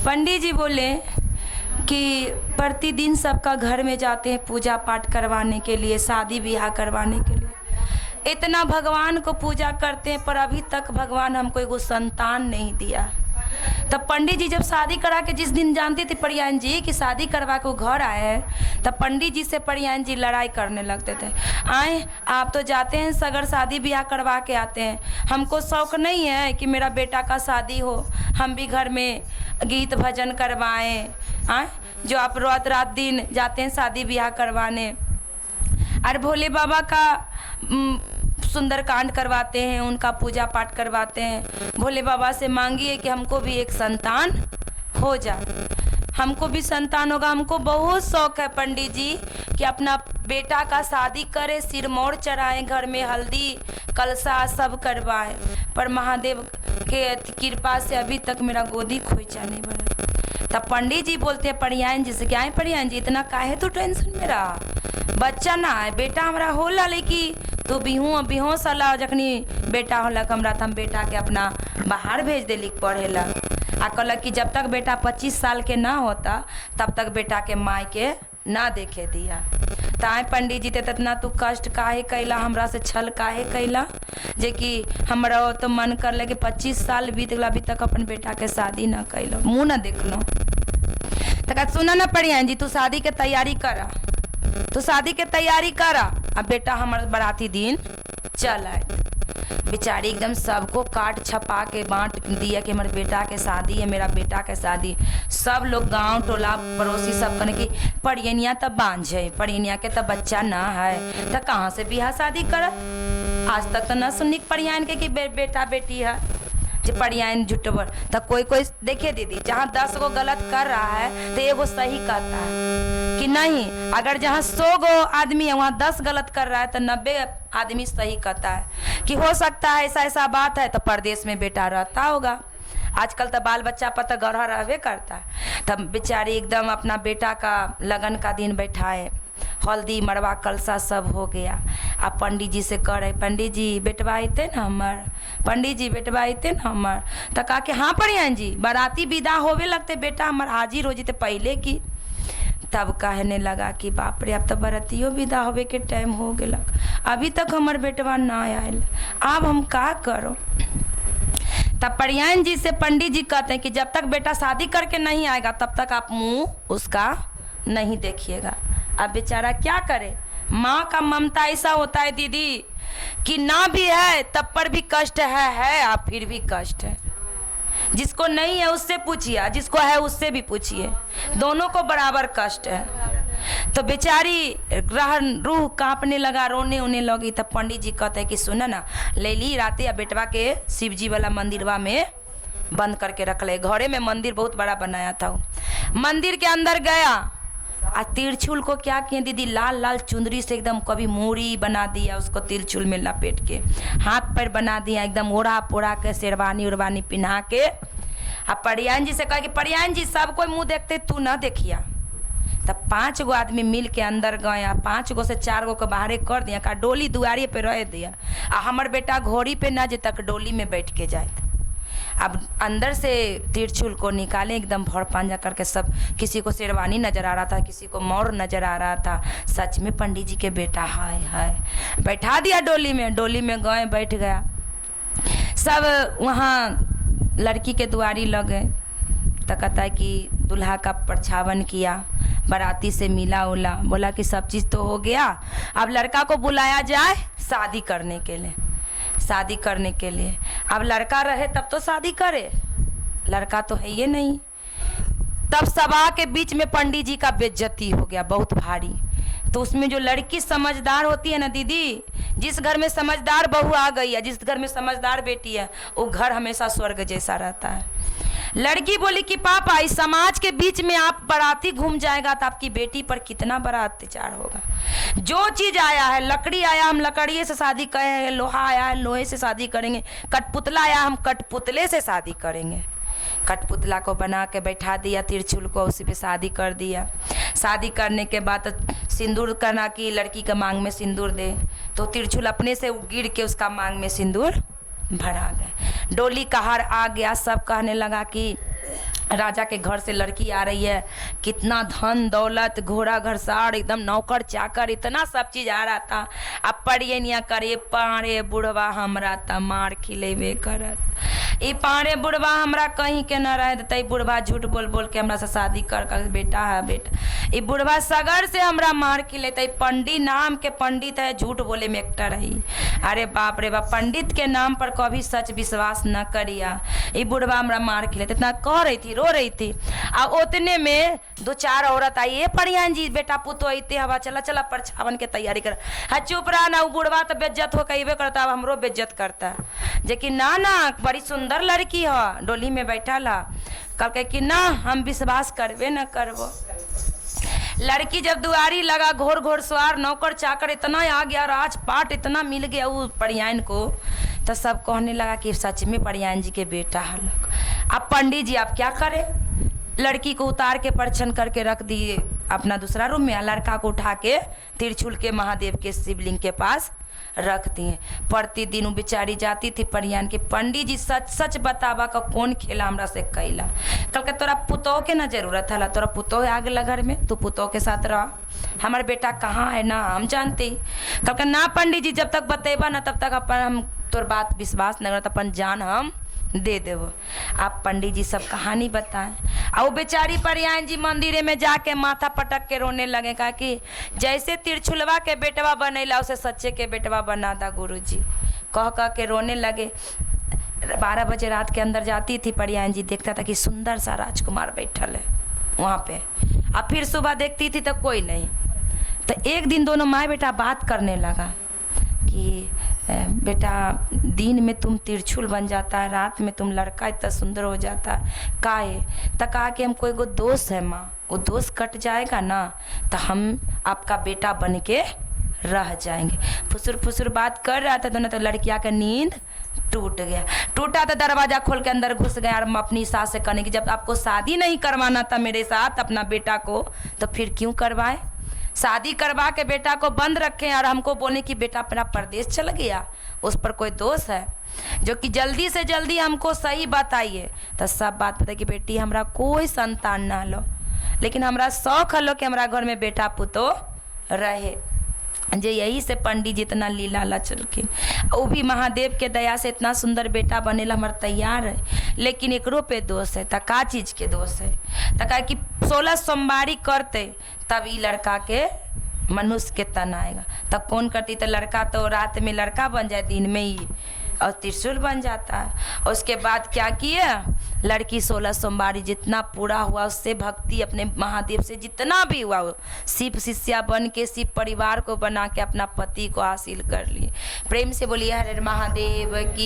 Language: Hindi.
पंडित जी बोले कि प्रतिदिन सबका घर में जाते हैं पूजा पाठ करवाने के लिए, शादी ब्याह करवाने के लिए। इतना भगवान को पूजा करते हैं पर अभी तक भगवान हमको एगो संतान नहीं दिया। तब पंडित जी जब शादी करा के जिस दिन जानते थे परियान जी कि शादी करवा के वो घर आए हैं, तब पंडित जी से परियान जी लड़ाई करने लगते थे। आए आप तो जाते हैं सगर शादी ब्याह करवा के आते हैं, हमको शौक़ नहीं है कि मेरा बेटा का शादी हो, हम भी घर में गीत भजन करवाएं। आए जो आप रात दिन जाते हैं शादी ब्याह करवाने, अरे भोले बाबा का सुंदरकांड करवाते हैं, उनका पूजा पाठ करवाते हैं। भोले बाबा से मांगिए कि हमको भी एक संतान हो जाए, हमको भी संतान होगा। हमको बहुत शौक़ है पंडित जी कि अपना बेटा का शादी करें, सिरमौर चढ़ाएं, घर में हल्दी कलशा सब करवाएं, पर महादेव के कृपा से अभी तक मेरा गोदी खोइचा नहीं बना। तब पंडित जी बोलते हैं परियान जी से, क्या है परियान जी इतना काहे तू टेंशन में रहा, बच्चा ना है बेटा हमारा होला, लेकिन तो बिहों साला जखनी बेटा होला हमरा हम बेटा के अपना बाहर भेज देली पढ़ेला। आ कहलक कि जब तक बेटा 25 साल के ना होता तब तक बेटा के माई के ना देखे दिया। ताए पंडित जी इतना तू कष्ट काहे कैला, हमरा से छल काहे कैला, जे कि हमरा तो मन कर ले कि 25 साल बीत गया अभी तक अपन बेटा के शादी ना कैलो, मुँह ना देख लो। तो सुना ना परियान जी तू शादी के तैयारी करा, तो शादी के तैयारी करा। अब बेटा हमारे बाराती दिन चल आए, बेचारी एकदम सबको काट छपा के बांट दिया कि हमारे बेटा के शादी है, मेरा बेटा के शादी। सब लोग गांव टोला पड़ोसी सब कहने की परियनिया तब बांझ है, परियनिया के तब बच्चा ना है तो कहाँ से बियाह शादी करत। आज तक तो न सुनी परियान के कि बेटा बेटी है, जो परियान झुटबर। तो कोई देखिए दीदी जहाँ 10 गो गलत कर रहा है तो एगो सही कहता है कि नहीं, अगर जहाँ 100 गो आदमी है वहाँ 10 गलत कर रहा है तो 90 आदमी सही कहता है कि हो सकता है ऐसा बात है तो परदेश में बेटा रहता होगा। आजकल तो बाल बच्चा पर तो गढ़ा रहबे करता है। तब बेचारी एकदम अपना बेटा का लगन का दिन बैठाए, हल्दी मरवा कलसा सब हो गया। अब पंडित जी से कह रहे पंडित जी बेटवा अते न हमर, पंडित जी बेटवा अते न हमर। तो कहा कि हाँ परियान जी बाराती विदा होवे लगते बेटा हमार हाजिर हो जीते पहले की। तब कहने लगा कि बाप रे अब तो बरतियों विदा होवे के टाइम हो गया, अभी तक हमार बेटवा ना आयल, अब हम का करो। तब परियान जी से पंडित जी कहते हैं कि जब तक बेटा शादी करके नहीं आएगा तब तक आप मुंह उसका नहीं देखिएगा। अब बेचारा क्या करे, माँ का ममता ऐसा होता है दीदी कि ना भी है तब पर भी कष्ट है आप फिर भी कष्ट है। जिसको नहीं है उससे पूछिए, जिसको है उससे भी पूछिए, दोनों को बराबर कष्ट है। तो बेचारी रूह कांपने लगा, रोने उन्हें लगी। तब पंडित जी कहते हैं कि सुना ना ले ली राते या बेटवा के शिव जी वाला मंदिरवा में बंद करके रख ले। घरे में मंदिर बहुत बड़ा बनाया था, मंदिर के अंदर गया आ तिरछुल को क्या किए दीदी लाल लाल चुंदरी से एकदम कभी मूड़ी बना दिया, उसको तिरछुल में लपेट के हाथ पैर बना दिया, एकदम ओढ़ा पोढ़ा के शेरवानी उरवानी पिन्हा के। अब परियान जी से कहा कि परियान जी सब कोई मुंह देखते तू ना देखिया। तब 5 गो आदमी मिल के अंदर गए, 5 गो से 4 गो को बाहरे कर दिया, का डोली दुआरी पे रह दिया आ हमार बेटा घोड़ी पे ना जे तक डोली में बैठ के जाए। अब अंदर से तिरछुल को निकाले एकदम भर पांजा करके, सब किसी को शेरवानी नजर आ रहा था, किसी को मोर नजर आ रहा था। सच में पंडित जी के बेटा हाय बैठा दिया डोली में गए बैठ गया। सब वहाँ लड़की के दुआरी लगे तो कहता है कि दूल्हा का परछावन किया, बाराती से मिला उला, बोला कि सब चीज़ तो हो गया, अब लड़का को बुलाया जाए शादी करने के लिए। अब लड़का रहे तब तो शादी करे, लड़का तो है ये नहीं। तब सभा के बीच में पंडित जी का बेइज्जती हो गया बहुत भारी। तो उसमें जो लड़की समझदार होती है ना दीदी, जिस घर में समझदार बहू आ गई है, जिस घर में समझदार बेटी है, वो घर हमेशा स्वर्ग जैसा रहता है। लड़की बोली कि पापा इस समाज के बीच में आप बाराती घूम जाएगा तो आपकी बेटी पर कितना बड़ा अत्याचार होगा। जो चीज़ आया है, लकड़ी आया हम लकड़िए से शादी करेंगे, लोहा आया है लोहे से शादी करेंगे, कठपुतला आया हम कठपुतले से शादी करेंगे। कठपुतला को बना के बैठा दिया, तिरछुल को उसी पे शादी कर दिया। शादी करने के बाद सिंदूर करना कि लड़की के मांग में सिंदूर दे, तो तिरछुल अपने से गिर के उसका मांग में सिंदूर भरा गए। डोली का हार आ गया, सब कहने लगा कि राजा के घर से लड़की आ रही है, कितना धन दौलत, घोड़ा घरसार, एकदम नौकर चाकर, इतना सब चीज आ रहा था। अब पढ़िए निया करे पारे बुढ़वा हमरा त मार खिलेबे करत। ई पारे बुढ़वा हमरा कहीं के न रह देते, बुढ़वा झूठ बोल बोल के हमरा से शादी कर बेटा है बेटा। ई बुढ़वा सगर से हमरा मार खिलेते। पंडित नाम के पंडित है, झूठ बोले में एकटा रही। अरे बाप रे बाप, पंडित के नाम पर कभी सच विश्वास न करिया। ई बुढ़वा हमरा मार खिलेते, इतना कह रही थी, रो रही थी। आ उतने में 2-4 औरत आई, ए परियान जी बेटा पुतो अते हवा, चला चला परछावन के तैयारी कर। हाँ चुप रहा ना, बुढ़वा तो बेज्जत हो कहीबे करता, अब हमरो बेज्जत करता। जेकि ना ना बड़ी सुंदर लड़की है, डोली में बैठल है। कल कि ना हम विश्वास करबे न करबो। लड़की जब दुआरी लगा, घोर घोर सवार नौकर चाकर इतना आ गया, राजपाट इतना मिल गया वो परियान को, तो सब कहने लगा कि सच में परियान जी के बेटा है। अब पंडित जी आप क्या करें, लड़की को उतार के परछन करके रख दिए अपना दूसरा रूम में, लड़का को उठा के त्रिशूल के महादेव के शिवलिंग के पास रख दिए। प्रतिदिन बेचारी जाती थी परियान के, पंडित जी सच सच बतावा का कौन खेला हमरा से कैला। कल के तोरा पुतोह के ना जरूरत है, तोरा पुतोह आ गया घर में, तू पुतोह के साथ रह, हमारे बेटा कहाँ है ना हम जानते। कल के ना पंडित जी जब तक बतेबा ना तब तक अपन हम तोर बात विश्वास न करत, अपन जान हम दे देव। आप पंडित जी सब कहानी बताएं। और बेचारी परियान जी मंदिरे में जाके माथा पटक के रोने लगे, कहा कि जैसे तिरछुलवा के बेटवा बनैला उसे सच्चे के बेटवा बना दा गुरुजी, कह के रोने लगे। 12 बजे रात के अंदर जाती थी परियान जी, देखता था कि सुंदर सा राजकुमार बैठल है वहाँ पे। अब फिर सुबह देखती थी तो कोई नहीं। तो एक दिन दोनों माँ बेटा बात करने लगा कि बेटा दिन में तुम तिरछुल बन जाता है, रात में तुम लड़का इतना सुंदर हो जाता है, काहे? तो कहा कि हमको एगो दोस्त है माँ, वो दोस्त कट जाएगा ना तो हम आपका बेटा बन के रह जाएंगे। फुसुर फुसुर बात कर रहा था तो लड़किया का नींद टूट गया। टूटा तो दरवाजा खोल के अंदर घुस गया और अपनी सास से कहने की जब आपको शादी नहीं करवाना था मेरे साथ अपना बेटा को, तो फिर क्यों करवाए? शादी करवा के बेटा को बंद रखें और हमको बोले कि बेटा अपना परदेश चल गया, उस पर कोई दोष है? जो कि जल्दी से जल्दी हमको सही बताइए। तो सब बात पता कि बेटी हमरा कोई संतान ना लो, लेकिन हमरा शौक हलो कि हमरा घर में बेटा पुतो रहे। जे यही से पंडित जी इतना लीला लचलखिन, वो भी महादेव के दया से इतना सुंदर बेटा बनेला हमारा तैयार है। लेकिन एकरो पे दोष है, तो का चीज के दोष है? तो कहा कि 16 सोमवारी करते तब ई लड़का के मनुष्य के तन आएगा। तब कौन करती? तो लड़का तो रात में लड़का बन जाए, दिन में ही और त्रिशूल बन जाता है। और उसके बाद क्या किए, लड़की 16 सोमवारी जितना पूरा हुआ उससे भक्ति अपने महादेव से जितना भी हुआ, शिव शिष्या बन के शिव परिवार को बना के अपना पति को हासिल कर लिए। प्रेम से बोलिए हर हर महादेव की।